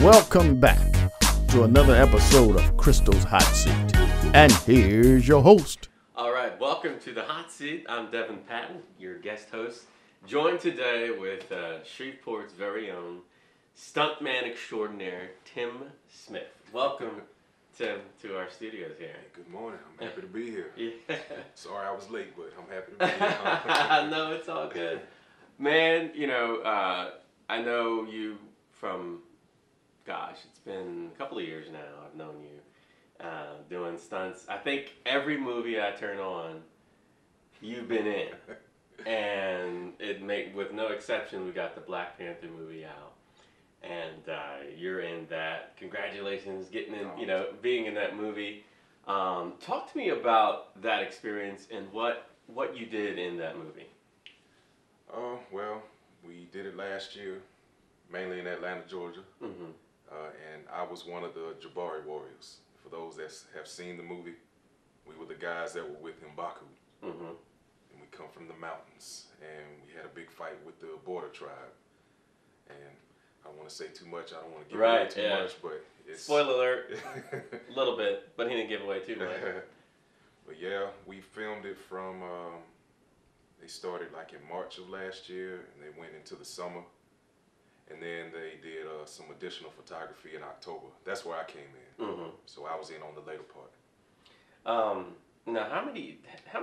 Welcome back to another episode of Crystal's Hot Seat. And here's your host. All right, welcome to the Hot Seat. I'm Devin Patton, your guest host, joined today with Shreveport's very own stuntman extraordinaire, Tim Smith. Welcome, Tim, to our studios here. Hey, good morning. I'm happy to be here. Yeah. Sorry I was late, but I'm happy to be here. No, it's all good. Man, I know you from, gosh, it's been a couple of years now I've known you doing stunts. I think every movie I turn on, you've been in. And with no exception, we got the Black Panther movie out. And you're in that. Congratulations, getting in, being in that movie. Talk to me about that experience and what you did in that movie. Well, we did it last year, mainly in Atlanta, Georgia. Mm-hmm. And I was one of the Jabari Warriors. For those that have seen the movie, we were the guys that were with M'Baku. Mm-hmm. And we come from the mountains, and we had a big fight with the border tribe. And I don't want to say too much. I don't want to give away too much, but it's... Spoiler alert. A little bit, but he didn't give away too much. But yeah, we filmed it from... they started like in March of last year, and they went into the summer. And then they did some additional photography in October. That's where I came in. Mm-hmm. So I was in on the later part. Now, how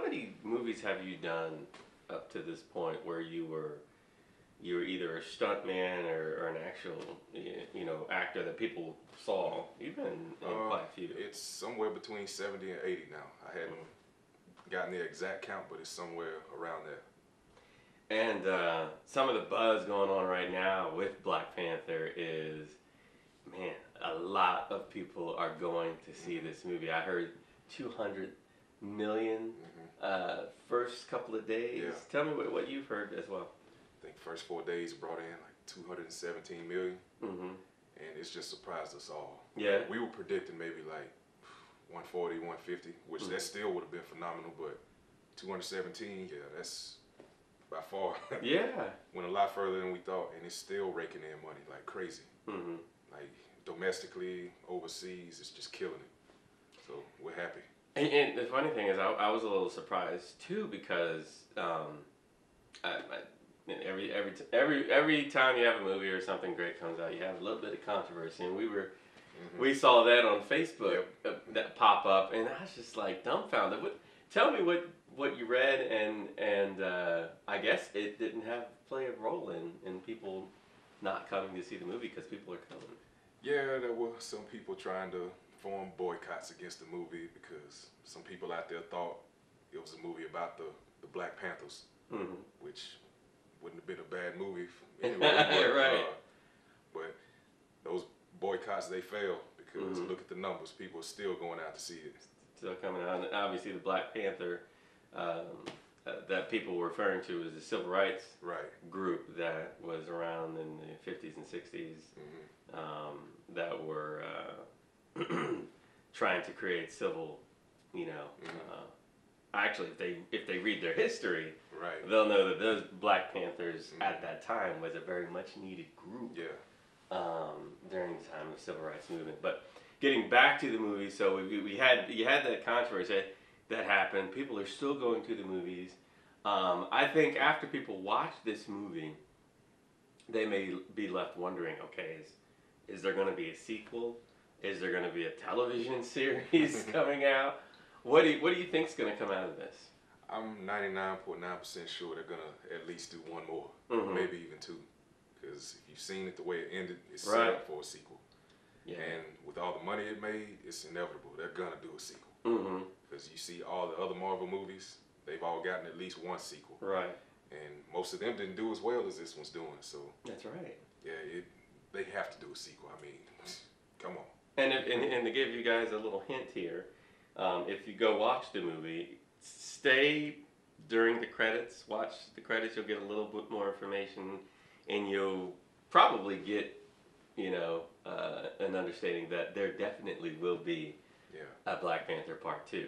many movies have you done up to this point where you were either a stuntman or an actual actor that people saw? You've been in quite a few. It's somewhere between 70 and 80 now. I hadn't gotten the exact count, but it's somewhere around there. And some of the buzz going on right now with Black Panther is, man, a lot of people are going to see this movie. I heard 200 million first couple of days. Yeah. Tell me what you've heard as well. I think first 4 days brought in like 217 million. Mm-hmm. And it's just surprised us all. Yeah. We were predicting maybe like 140, 150, which that still would have been phenomenal, but 217, yeah, that's... by far. Yeah. Went a lot further than we thought, and it's still raking in money like crazy. Mm-hmm. Like domestically, overseas, it's just killing it. So we're happy. And the funny thing is, I was a little surprised too, because every time you have a movie or something great comes out, you have a little bit of controversy, and we saw that on Facebook that pop up, and I was just like dumbfounded. Tell me what you read, and I guess it didn't play a role in people not coming to see the movie because people are coming. Yeah, there were some people trying to form boycotts against the movie because some people out there thought it was a movie about the Black Panthers, which wouldn't have been a bad movie anyway. Right. But those boycotts, they failed because look at the numbers. People are still going out to see it. Still coming out. And obviously, the Black Panther that people were referring to as the civil rights group that was around in the 50s and 60s that were trying to create civil, actually, if they read their history, they'll know that those Black Panthers at that time was a very much needed group during the time of the civil rights movement. But getting back to the movie, so you had that controversy that happened. People are still going to the movies. I think after people watch this movie, they may be left wondering, okay, is there going to be a sequel? Is there going to be a television series coming out? What do you think is going to come out of this? I'm 99.9% sure they're going to at least do one more, maybe even two. Because if you've seen it the way it ended, it's set up for a sequel. Yeah. And with all the money it made, it's inevitable. They're going to do a sequel. Because you see all the other Marvel movies, they've all gotten at least one sequel. Right. And most of them didn't do as well as this one's doing. So that's right. Yeah, they have to do a sequel. I mean, come on. And to give you guys a little hint here, if you go watch the movie, stay during the credits. Watch the credits. You'll get a little bit more information, and you'll probably get an understanding that there definitely will be a Black Panther Part 2.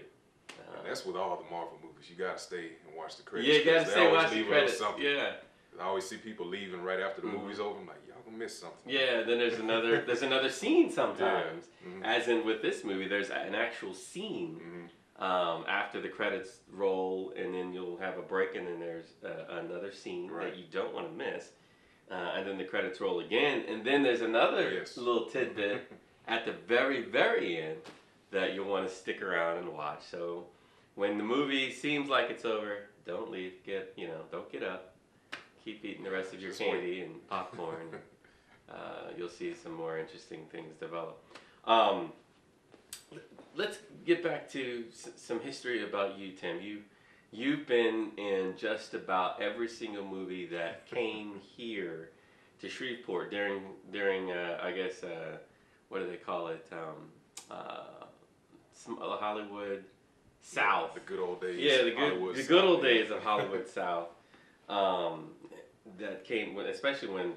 And that's with all the Marvel movies. You gotta stay and watch the credits. Yeah, you gotta stay and watch the credits. Something. Yeah. I always see people leaving right after the movie's over. I'm like, y'all gonna miss something. Yeah, then there's another scene sometimes. As in with this movie, there's an actual scene after the credits roll, and then you'll have a break, and then there's another scene that you don't want to miss. And then the credits roll again, and then there's another little tidbit at the very, very end that you'll want to stick around and watch. So when the movie seems like it's over, don't leave. Don't get up. Keep eating the rest of your candy and popcorn. You'll see some more interesting things develop. Let's get back to some history about you, Tim. You've been in just about every single movie that came here to Shreveport during I guess what do they call it? Some Hollywood South. The good old days. Yeah, the good old days of Hollywood South. That came especially when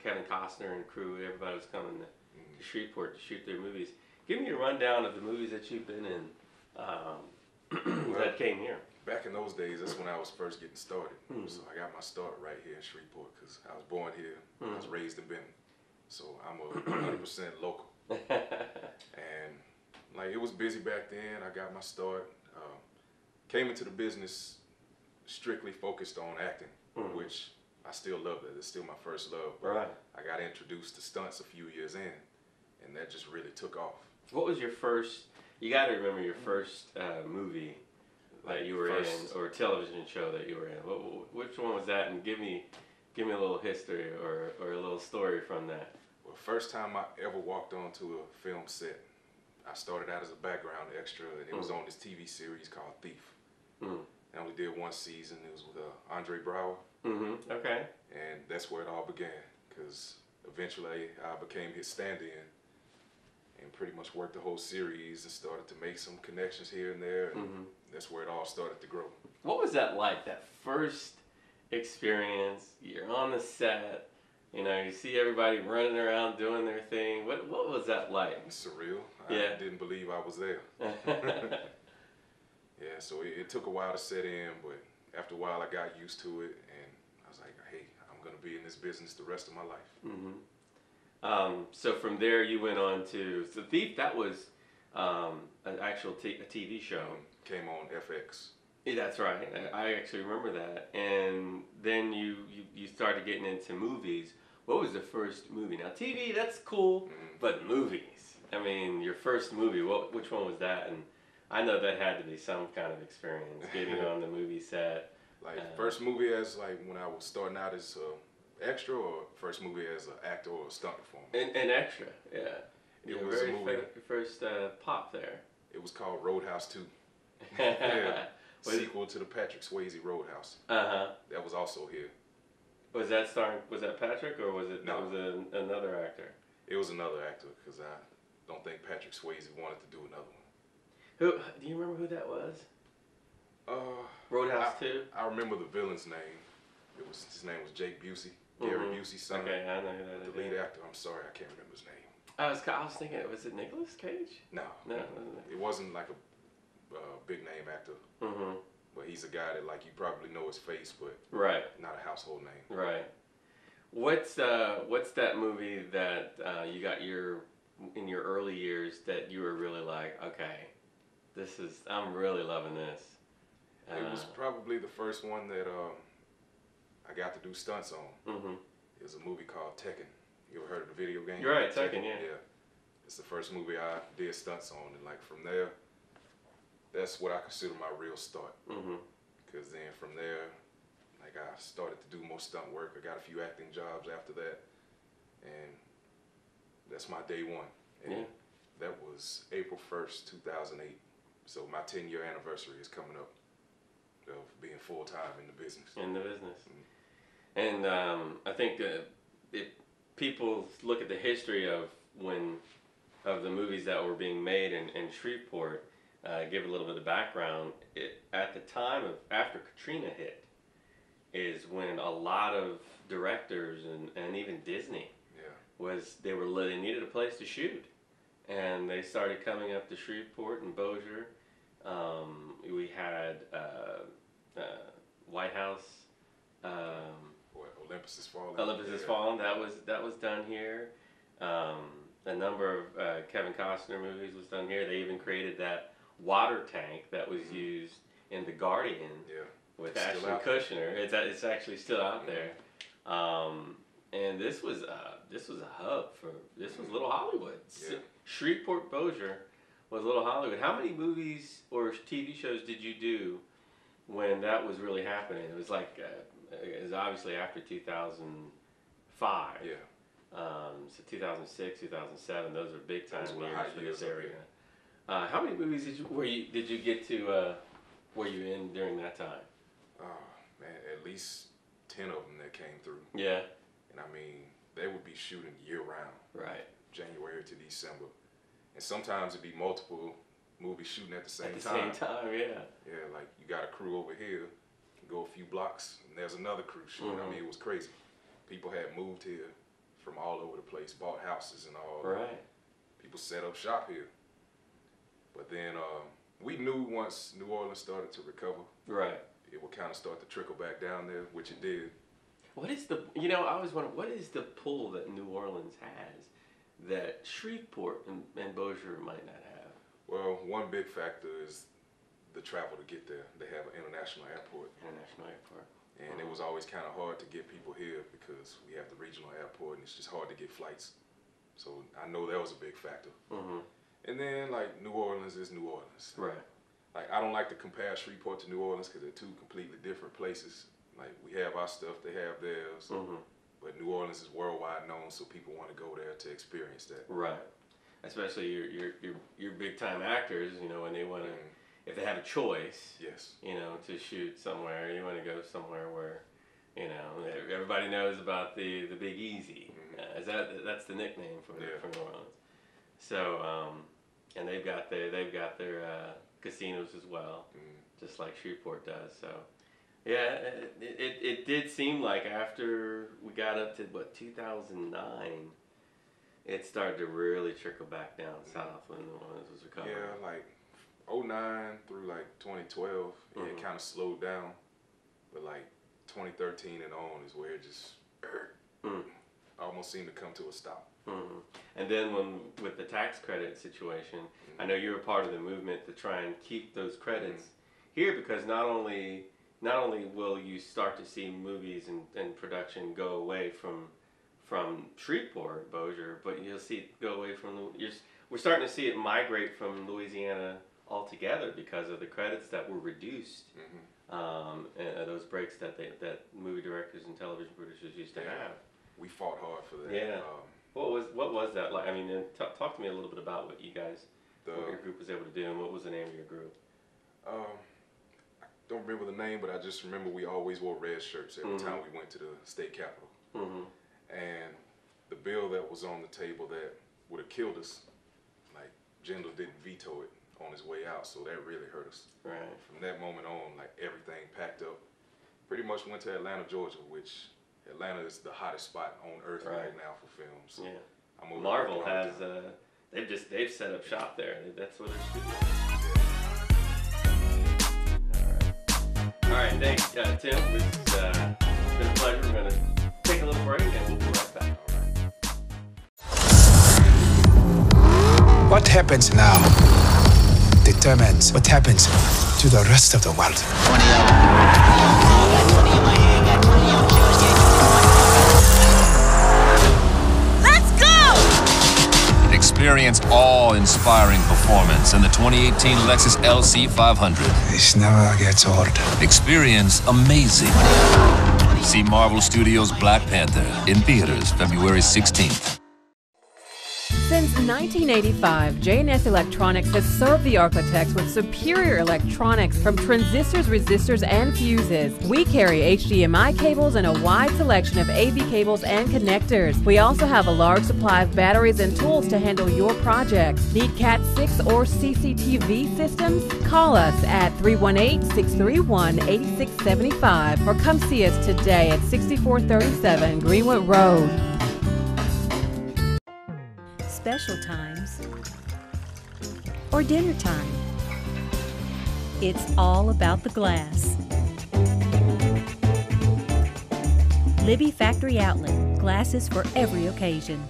Kevin Costner and crew, everybody was coming to Shreveport to shoot their movies. Give me a rundown of the movies that you've been in that came here. Back in those days, that's when I was first getting started. So I got my start right here in Shreveport because I was born here. I was raised in Benton. So I'm a 100% local. And like it was busy back then. I got my start. Came into the business strictly focused on acting, which I still love that. It's still my first love. Right. I got introduced to stunts a few years in, and that just really took off. What was your first? You got to remember your first movie that you were in, or television show that you were in. Which one was that? And give me a little history or a little story from that. Well, first time I ever walked onto a film set, I started out as a background extra, and it was on this TV series called Thief. I only did one season. It was with Andre Brower. Okay. And that's where it all began, because eventually I became his stand-in and pretty much worked the whole series and started to make some connections here and there, and that's where it all started to grow. What was that like, that first experience? You're on the set, you see everybody running around doing their thing. What was that like? Surreal. Yeah. I didn't believe I was there. Yeah, so it took a while to set in, but after a while I got used to it, and I was like, hey, I'm going to be in this business the rest of my life. So from there you went on to The Thief. That was an actual a TV show. Came on FX. Yeah, that's right. I actually remember that. And then you started getting into movies. What was the first movie? Now TV, that's cool, but movies. I mean, your first movie. Which one was that? And I know that had to be some kind of experience getting on the movie set. Like first movie as like when I was starting out as extra, or first movie as an actor or a stunt performer? An extra, yeah. It was a movie. First pop there. It was called Roadhouse 2. Yeah. Sequel to the Patrick Swayze Roadhouse. That was also here. Was that Patrick, or was it? No. Was it another actor? It was another actor, because I don't think Patrick Swayze wanted to do another one. Who do you remember who that was? Roadhouse 2. I remember the villain's name. His name was Jake Busey, Gary Busey's son. Okay, I know who that is. The lead actor. I'm sorry, I can't remember his name. I was thinking, was it Nicolas Cage? No. It wasn't like a big name actor. But he's a guy that like you probably know his face, but not a household name. Right. What's that movie that you got in your early years that you were really like, okay, I'm really loving this? It was probably the first one that I got to do stunts on. It was a movie called Tekken. You ever heard of the video game? You're right, Tekken, yeah. Yeah. It's the first movie I did stunts on, and like from there, that's what I consider my real start. Because then from there, like I started to do more stunt work. I got a few acting jobs after that, and that's my day one. And that was April 1st, 2008. So my 10-year anniversary is coming up of being full-time in the business. And I think that if people look at the history of the movies that were being made in Shreveport, give a little bit of background. At the time after Katrina hit, is when a lot of directors and even Disney they needed a place to shoot, and they started coming up to Shreveport and Bossier. We had White House. Olympus Has Fallen. Olympus Has Fallen. That was done here. A number of Kevin Costner movies was done here. They even created that water tank that was used in The Guardian with Ashton Kutcher. It's actually still out there. And this was a hub for this was Little Hollywood. Yeah. Shreveport Bossier was Little Hollywood. How many movies or TV shows did you do when that was really happening? It was like it was obviously after 2005. Yeah. So 2006, 2007, those are big time years for this area. How many movies did you get to? Were you in during that time? Oh man, at least 10 of them that came through. Yeah. And I mean, they would be shooting year round. Right. January to December, and sometimes it'd be multiple movies shooting at the same time. At the same time, yeah. Yeah, like you got a crew over here, go a few blocks, and there's another crew shooting. I mean, it was crazy. People had moved here from all over the place, bought houses and all. Right. People set up shop here. But then we knew once New Orleans started to recover, right, it would kind of start to trickle back down there, which it did. What is the, I always wonder, what is the pull that New Orleans has that Shreveport and Bossier might not have? Well, one big factor is the travel to get there. They have an international airport. And it was always kind of hard to get people here because we have the regional airport and it's just hard to get flights. So I know that was a big factor. And then like New Orleans is New Orleans. Right. Like I don't like to compare Shreveport to New Orleans because they're two completely different places. Like we have our stuff, they have theirs. But New Orleans is worldwide known, so people want to go there to experience that. Right. Especially your big time actors, when they want to, if they have a choice, yes, to shoot somewhere, you want to go somewhere where, everybody knows about the Big Easy. That's the nickname for New Orleans. So, and they've got their casinos as well, just like Shreveport does. So, yeah, it did seem like after we got up to 2009. It started to really trickle back down south when New Orleans was recovering. Yeah, like 2009 through like 2012, it kind of slowed down. But like 2013 and on is where it just almost seemed to come to a stop. And then with the tax credit situation, I know you were part of the movement to try and keep those credits here because not only will you start to see movies and production go away from Shreveport, Bossier, but you'll see it go away from we're starting to see it migrate from Louisiana altogether because of the credits that were reduced, and those breaks that movie directors and television producers used to have. We fought hard for that. Yeah. What was that like? I mean, talk to me a little bit about what your group was able to do, and what was the name of your group? I don't remember the name, but I just remember we always wore red shirts every time we went to the state capitol. And the bill that was on the table that would have killed us, like Jindal didn't veto it on his way out, so that really hurt us. Right. From that moment on, like everything packed up. Pretty much went to Atlanta, Georgia, which Atlanta is the hottest spot on earth right now for films. So yeah. Marvel has they've set up shop there. That's where they're shooting. All right, thanks, Tim. It's been a pleasure. We're gonna take a little break and we'll be right back. What happens now determines what happens to the rest of the world. Let's go! Experience awe-inspiring performance in the 2018 Lexus LC 500. This never gets old. Experience amazing. See Marvel Studios' Black Panther in theaters February 16th. Since 1985, J&S Electronics has served the architects with superior electronics from transistors, resistors, and fuses. We carry HDMI cables and a wide selection of AV cables and connectors. We also have a large supply of batteries and tools to handle your projects. Need Cat 6 or CCTV systems? Call us at 318-631-8675 or come see us today at 6437 Greenwood Road. Special times or dinner time. It's all about the glass. Libby Factory Outlet. Glasses for every occasion.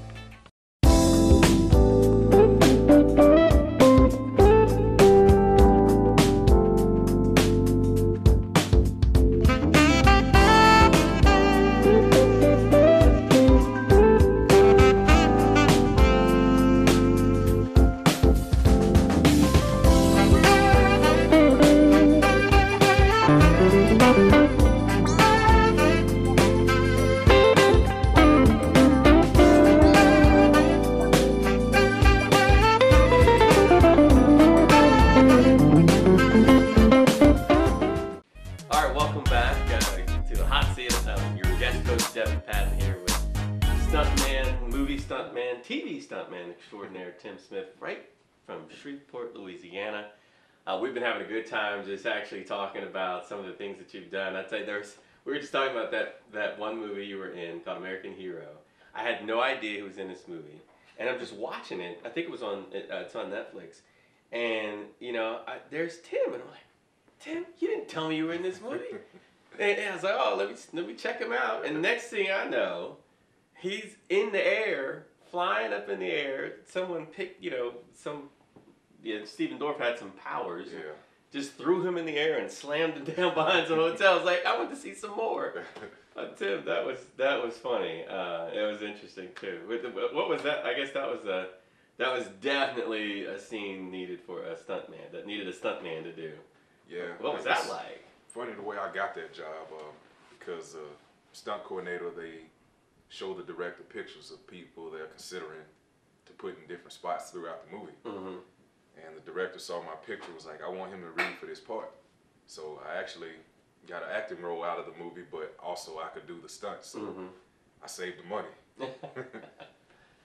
Tim Smith, right from Shreveport, Louisiana. We've been having a good time just actually talking about some of the things that you've done. I'd say we were just talking about that one movie you were in called American Hero. I had no idea who was in this movie, and I'm just watching it. I think it was it's on Netflix, and there's Tim, and I'm like, Tim, you didn't tell me you were in this movie. And I was like, oh, let me check him out. And next thing I know, he's in the air. Flying up in the air, someone picked, Stephen Dorff had some powers. Yeah. Just threw him in the air and slammed him down behind some hotels. Like, I want to see some more. Tim, that was funny. It was interesting too. What was that? I guess that was definitely a scene needed for a stuntman. That needed a stuntman to do. Yeah. What was that like? Funny the way I got that job because stunt coordinator, they show the director pictures of people they're considering to put in different spots throughout the movie. Mm-hmm. And the director saw my picture, was like, I want him to read for this part. So I actually got an acting role out of the movie, but also I could do the stunts. So I saved the money.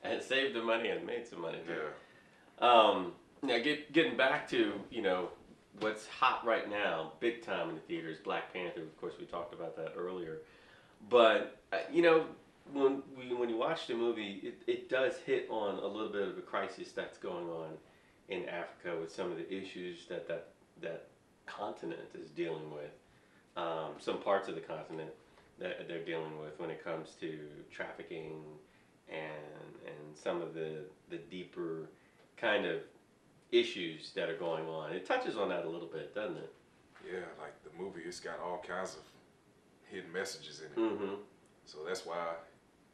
And saved the money and made some money too. Yeah. Now getting back to, what's hot right now, big time in the theaters, Black Panther. Of course, we talked about that earlier. But, when you watch the movie, it does hit on a little bit of a crisis that's going on in Africa with some of the issues that continent is dealing with. Some parts of the continent that they're dealing with when it comes to trafficking and some of the deeper kind of issues that are going on. It touches on that a little bit, doesn't it? Yeah, like the movie, it's got all kinds of hidden messages in it. Mm-hmm. So that's why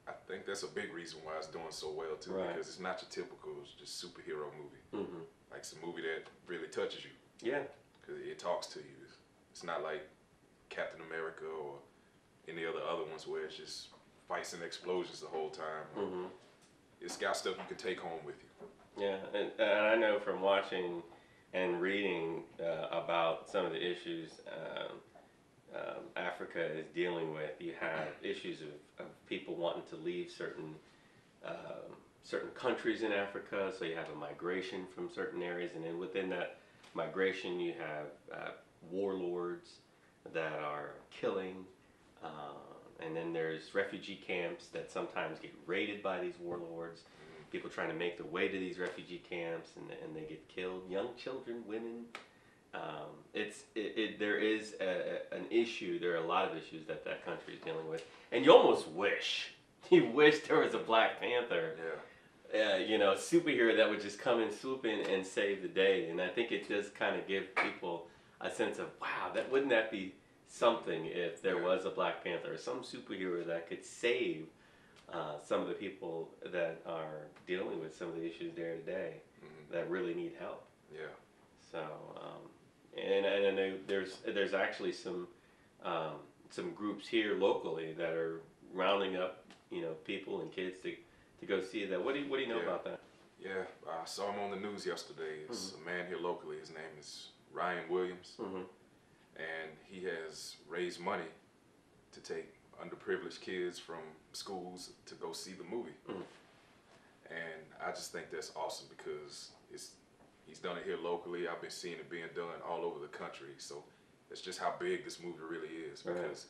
I think that's a big reason why it's doing so well too, right. Because it's not your typical just superhero movie. Mm-hmm. Like it's a movie that really touches you. Yeah. Because it talks to you. It's not like Captain America or any other ones where it's just fights and explosions the whole time. Mm-hmm. It's got stuff you can take home with you. Yeah, and I know from watching and reading about some of the issues Africa is dealing with. You have issues of people wanting to leave certain countries in Africa, so you have a migration from certain areas, and then within that migration you have warlords that are killing, and then there's refugee camps that sometimes get raided by these warlords. People trying to make their way to these refugee camps, and they get killed. Young children, women. There is an issue. There are a lot of issues that country is dealing with, and you almost wish there was a Black Panther, superhero that would just come and swoop in and save the day. And I think it does kind of give people a sense of, wow, wouldn't that be something if there was a Black Panther or some superhero that could save some of the people that are dealing with some of the issues there today that really need help. Yeah. So. And I know there's actually some groups here locally that are rounding up people and kids to go see that. What do you know about that? Yeah, I saw him on the news yesterday. It's a man here locally. His name is Ryan Williams, and he has raised money to take underprivileged kids from schools to go see the movie. And I just think that's awesome because he's done it here locally. I've been seeing it being done all over the country. So that's just how big this movie really is, because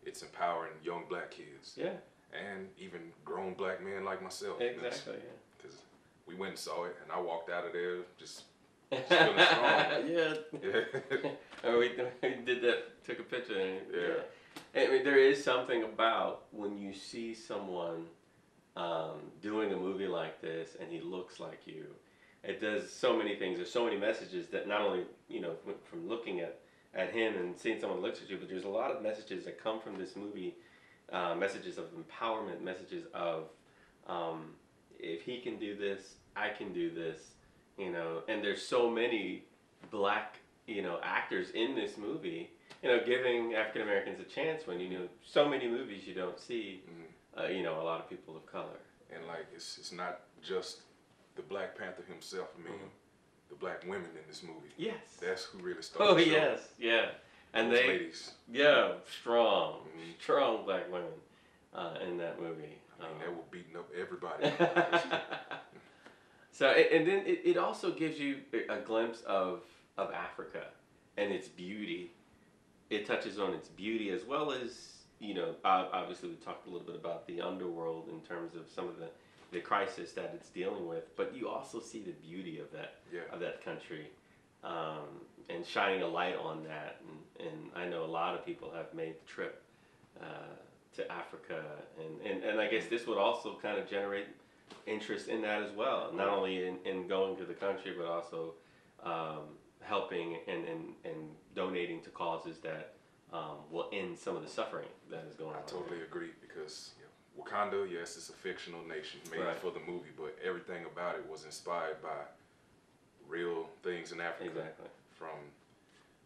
it's empowering young Black kids. Yeah. And even grown Black men like myself. Exactly, yeah. Because we went and saw it, and I walked out of there just feeling strong. Yeah. Or we did that, took a picture. And, I mean, there is something about when you see someone doing a movie like this and he looks like you. It does so many things. There's so many messages that not only, you know, from looking at him and seeing someone that looks at you, but there's a lot of messages that come from this movie, messages of empowerment, messages of if he can do this, I can do this, you know. And there's so many black, you know, actors in this movie, you know, giving African Americans a chance when, you know, so many movies you don't see, you know, a lot of people of color. And like, it's not just the Black Panther himself. I mean, the black women in this movie. Yes. That's who really started. Oh, the show. yes, yeah. And those they, ladies. yeah, strong black women in that movie. I mean, they were beating up everybody. So, and then it also gives you a glimpse of Africa and its beauty. It touches on its beauty as well as, you know, obviously we talked a little bit about the underworld in terms of some of the crisis that it's dealing with, but you also see the beauty of that country, and shining a light on that. And I know a lot of people have made the trip to Africa, and I guess this would also kind of generate interest in that as well, not only in going to the country, but also helping and donating to causes that will end some of the suffering that is going on. I totally agree, because Wakanda, yes, it's a fictional nation made for the movie, but everything about it was inspired by real things in Africa. Exactly. From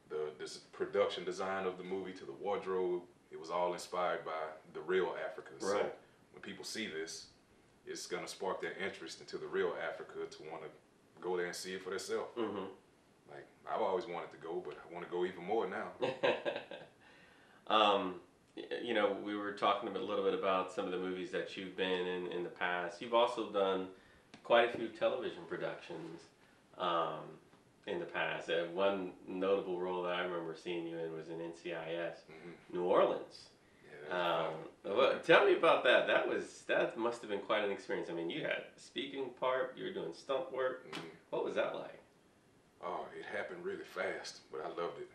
the production design of the movie to the wardrobe, it was all inspired by the real Africa. Right. So when people see this, it's going to spark their interest into the real Africa to want to go there and see it for themselves. Like, I've always wanted to go, but I want to go even more now. You know, we were talking a little bit about some of the movies that you've been in the past. You've also done quite a few television productions in the past. One notable role that I remember seeing you in was in NCIS, New Orleans. Well, tell me about that. That must have been quite an experience. I mean, you had a speaking part, you were doing stunt work. What was that like? Oh, it happened really fast, but I loved it.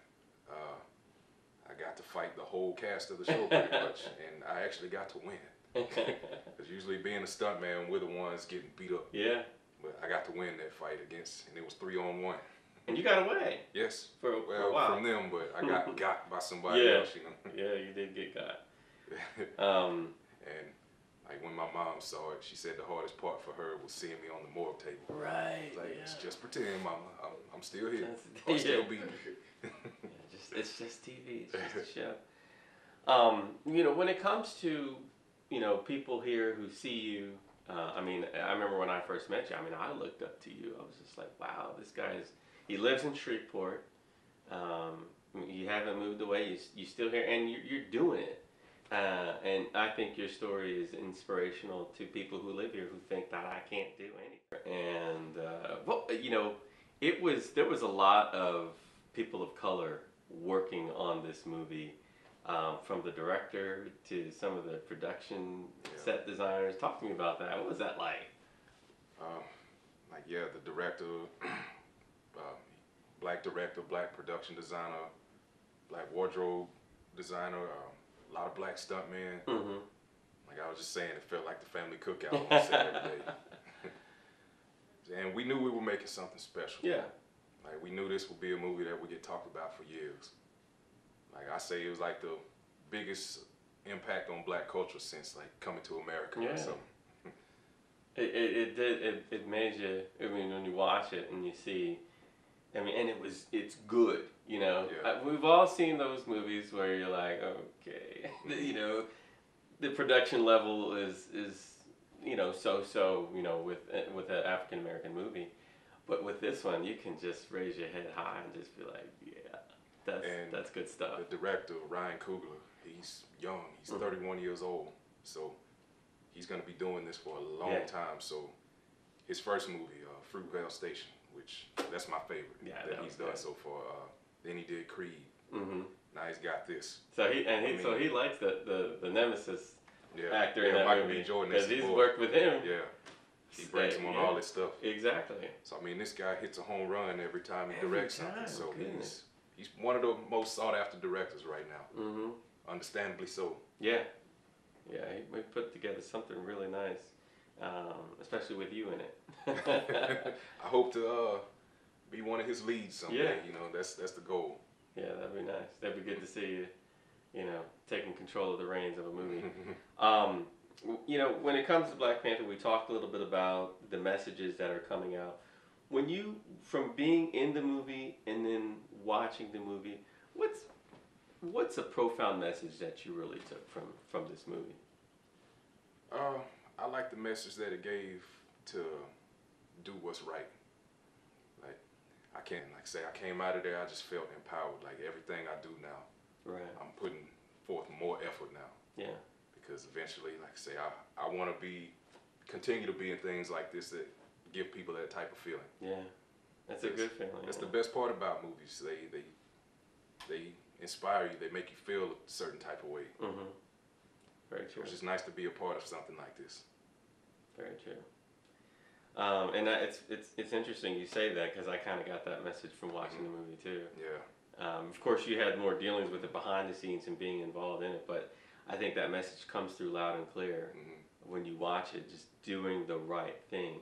I got to fight the whole cast of the show pretty much, and I actually got to win. Because usually being a stuntman, we're the ones getting beat up. Yeah. But I got to win that fight against, and it was 3-on-1. And you got away. Yes. For a while. From them, but I got by somebody else, you know. Yeah, you did get got. And like when my mom saw it, she said the hardest part for her was seeing me on the morgue table. Right. Like, just pretend, Mama. I'm still here. I'm still beating you. It's just TV. It's just a show. You know, when it comes to, you know, people here who see you, I mean, I remember when I first met you, I mean, I looked up to you. I was just like, wow, this guy's, he lives in Shreveport. You haven't moved away. You're still here, and you're doing it. And I think your story is inspirational to people who live here who think that I can't do anything. And, well, you know, there was a lot of people of color working on this movie, from the director to some of the production set designers. Talk to me about that. What was that like? The director, black production designer, black wardrobe designer, a lot of black stuntmen. Like I was just saying, it felt like the family cookout on set every day. And we knew we were making something special. Yeah. Like, we knew this would be a movie that would get talked about for years. Like I say, it was like the biggest impact on black culture since like Coming to America or something. It made you, I mean, when you watch it and you see, I mean, and it's good, you know. We've all seen those movies where you're like, okay, you know, the production level is you know, so, you know, with an African American movie. But with this one, you can just raise your head high and just be like, yeah, that's good stuff. The director, Ryan Coogler, he's young. He's 31 years old. So he's going to be doing this for a long time. So his first movie, Fruitvale Station, which that's my favorite that he's done so far. Then he did Creed. Now he's got this. So he likes the nemesis actor in that Michael movie, B. Jordan, because he's worked with him. Yeah. He brings him on all this stuff. Exactly. So I mean, this guy hits a home run every time he directs something. So he's one of the most sought after directors right now. understandably so. Yeah. Yeah, we put together something really nice, especially with you in it. I hope to be one of his leads someday. Yeah. You know, that's the goal. Yeah, that'd be nice. That'd be good to see you, you know, taking control of the reins of a movie. You know, when it comes to Black Panther, we talked a little bit about the messages that are coming out. When you, from being in the movie and then watching the movie, what's a profound message that you really took from this movie? I like the message that it gave to do what's right. Like, I came out of there, I just felt empowered. Like, everything I do now, Right. I'm putting forth more effort now. Yeah. Because eventually, like I say, I want to continue to be in things like this that give people that type of feeling. Yeah. That's a good feeling. That's the best part about movies. They inspire you. They make you feel a certain type of way. Mm-hmm. Very true. It's just nice to be a part of something like this. Very true. And it's interesting you say that, because I kind of got that message from watching the movie too. Yeah. Of course, you had more dealings with it behind the scenes and being involved in it, but I think that message comes through loud and clear when you watch it. Just doing the right thing,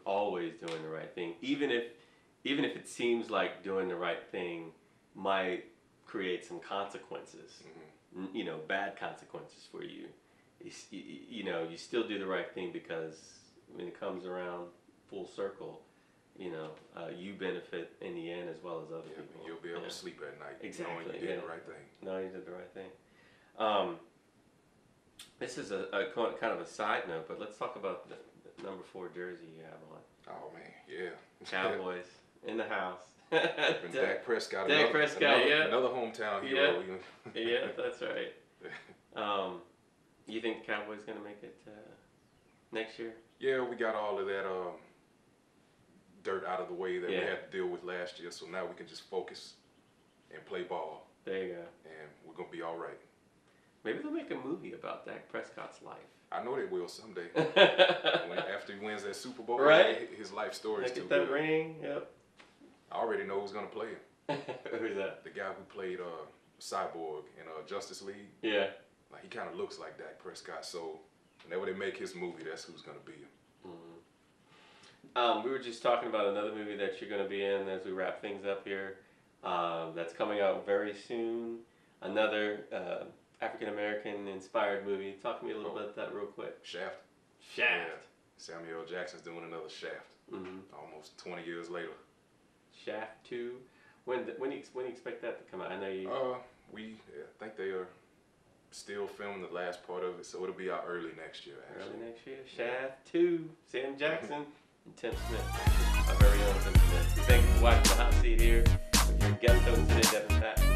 always doing the right thing, even if it seems like doing the right thing might create some consequences, you know, bad consequences for you. You know, you still do the right thing, because when it comes around full circle, you know, you benefit in the end as well as other people. You'll be able to sleep at night knowing you Exactly. did the right thing. No, you did the right thing. This is a kind of a side note, but let's talk about the number 4 jersey you have on. Oh man, yeah. Cowboys in the house. Dak Prescott. Another hometown hero. Yeah. Yeah, that's right. You think the Cowboys gonna make it next year? Yeah, we got all of that dirt out of the way that we had to deal with last year, so now we can just focus and play ball. There you go. And we're gonna be all right. Maybe they'll make a movie about Dak Prescott's life. I know they will someday. After he wins that Super Bowl, right? His life story is too Get that good. ring. Yep. I already know who's gonna play him. Who's that? The guy who played Cyborg in Justice League. Yeah. Like, he kind of looks like Dak Prescott, so whenever they make his movie, that's who's gonna be him. We were just talking about another movie that you're going to be in as we wrap things up here. That's coming out very soon. Another African-American inspired movie. Talk to me a little bit about that real quick. Shaft. Shaft. Yeah. Samuel L. Jackson's doing another Shaft. Almost 20 years later. Shaft 2. When do you expect that to come out? I know you. I think they are still filming the last part of it, so it'll be out early next year. Actually. Early next year. Shaft 2. Sam Jackson and Tim Smith. Our very own Tim Smith. Thank you for watching The Hot Seat here with your guest host today, Devin Pat.